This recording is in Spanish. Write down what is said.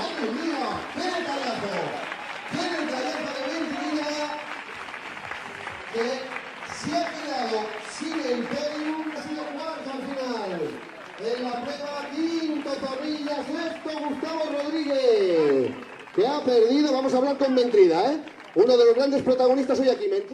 ¡Madre mía! ¡Qué detallazo! ¡Qué detallazo de Ventrilla! Que se ha quedado sin el podium, ha sido cuarto al final. En la prueba, quinto Zorrilla, sexto Gustavo Rodríguez, que ha perdido. Vamos a hablar con Ventrida, uno de los grandes protagonistas hoy aquí, Ventrida.